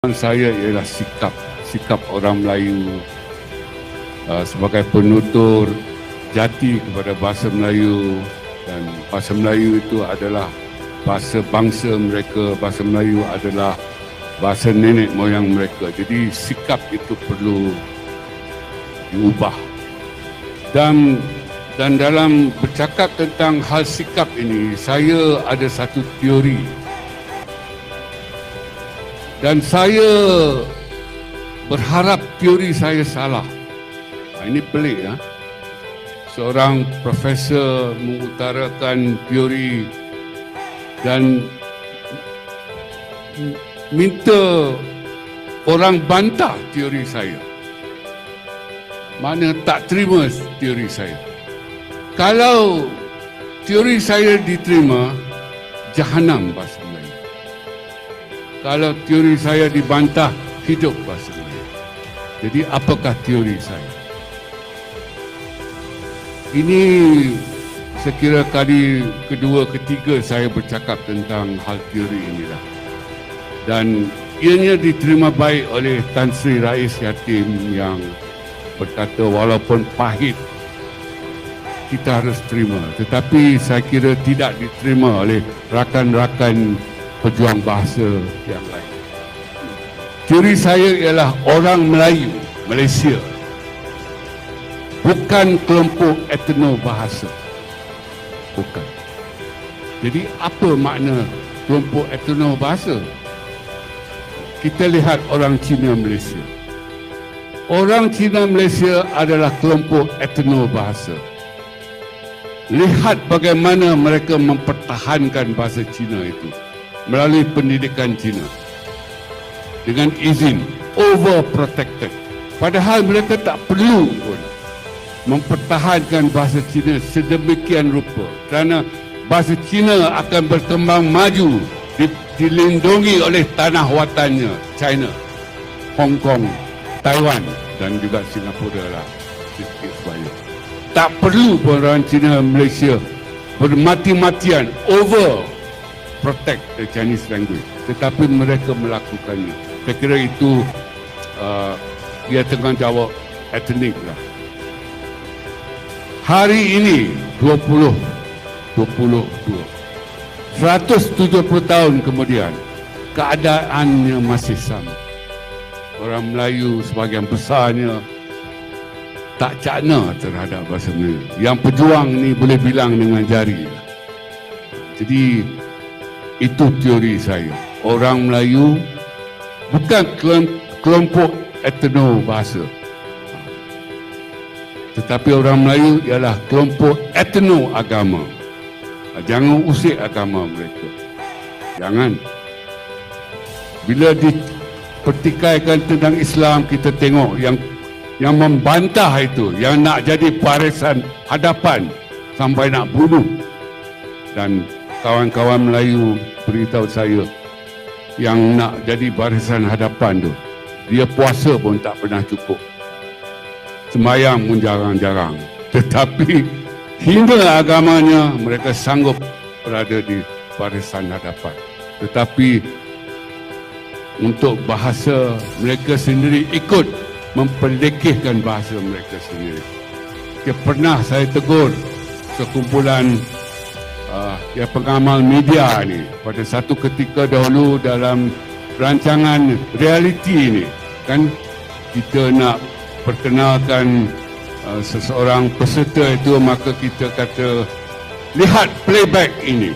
Saya ialah sikap orang Melayu sebagai penutur jati kepada bahasa Melayu, dan bahasa Melayu itu adalah bahasa bangsa mereka, bahasa Melayu adalah bahasa nenek moyang mereka. Jadi sikap itu perlu diubah. Dan dalam bercakap tentang hal sikap ini, saya ada satu teori. Dan saya berharap teori saya salah. Ini pelik ya. Seorang profesor mengutarakan teori dan minta orang bantah teori saya. Mana tak terima teori saya. Kalau teori saya diterima, Jahanam bahasa Melayu. Kalau teori saya dibantah, hidup bahasa Melayu. Jadi apakah teori saya? Ini saya kira kali kedua, ketiga saya bercakap tentang hal teori inilah. Dan ianya diterima baik oleh Tan Sri Rais Yatim yang berkata walaupun pahit, kita harus terima. Tetapi saya kira tidak diterima oleh rakan-rakan pejuang bahasa yang lain. Teori saya ialah orang Melayu, Malaysia, bukan kelompok etno bahasa. Bukan. Jadi apa makna kelompok etno bahasa? Kita lihat orang Cina Malaysia. Orang Cina Malaysia adalah kelompok etno bahasa. Lihat bagaimana mereka mempertahankan bahasa Cina itu melalui pendidikan Cina dengan izin, overprotected. Padahal mereka tak perlu pun mempertahankan bahasa Cina sedemikian rupa, kerana bahasa Cina akan berkembang maju dilindungi oleh tanah watannya, China, Hong Kong, Taiwan dan juga Singapura lah. Tak perlu pun orang Cina Malaysia bermati-matian protect the Chinese language, tetapi mereka melakukannya. Saya kira itu dia tanggungjawab etnik lah. Hari ini 170 tahun kemudian, keadaannya masih sama. Orang Melayu sebahagian besarnya tak cakna terhadap bahasa Melayu. Yang pejuang ni boleh bilang dengan jari. Jadi itu teori saya. Orang Melayu bukan kelompok etno bahasa, tetapi orang Melayu ialah kelompok etno agama. Jangan usik agama mereka. Jangan. Bila dipertikaikan tentang Islam, kita tengok yang membantah itu, yang nak jadi barisan hadapan sampai nak bunuh. Dan kawan-kawan Melayu beritahu saya, yang nak jadi barisan hadapan tu, dia puasa pun tak pernah cukup, sembahyang pun jarang-jarang, tetapi hina agamanya mereka sanggup berada di barisan hadapan. Tetapi untuk bahasa mereka sendiri ikut memperlekehkan bahasa mereka sendiri. Pernah saya tegur sekumpulan pengamal media ni pada satu ketika dahulu dalam rancangan reality ni, kan kita nak perkenalkan seseorang peserta itu, maka kita kata lihat playback ini,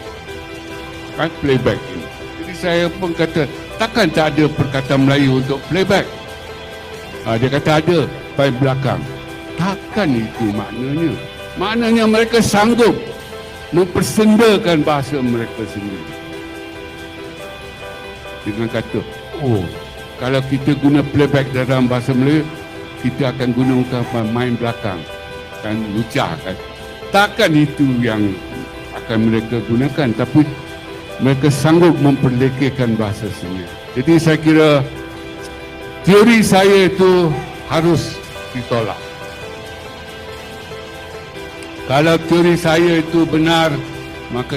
kan playback ini. Jadi saya pun kata takkan tak ada perkataan Melayu untuk playback. Dia kata ada pada belakang. Takkan itu maknanya. Maknanya mereka sanggup mempersendakan bahasa mereka sendiri dengan kata, kalau kita guna playback dalam bahasa Melayu, kita akan guna main belakang, kan lucah kan. Takkan itu yang akan mereka gunakan, tapi mereka sanggup memperlekehkan bahasa sendiri. Jadi saya kira teori saya itu harus ditolak. Kalau teori saya itu benar, maka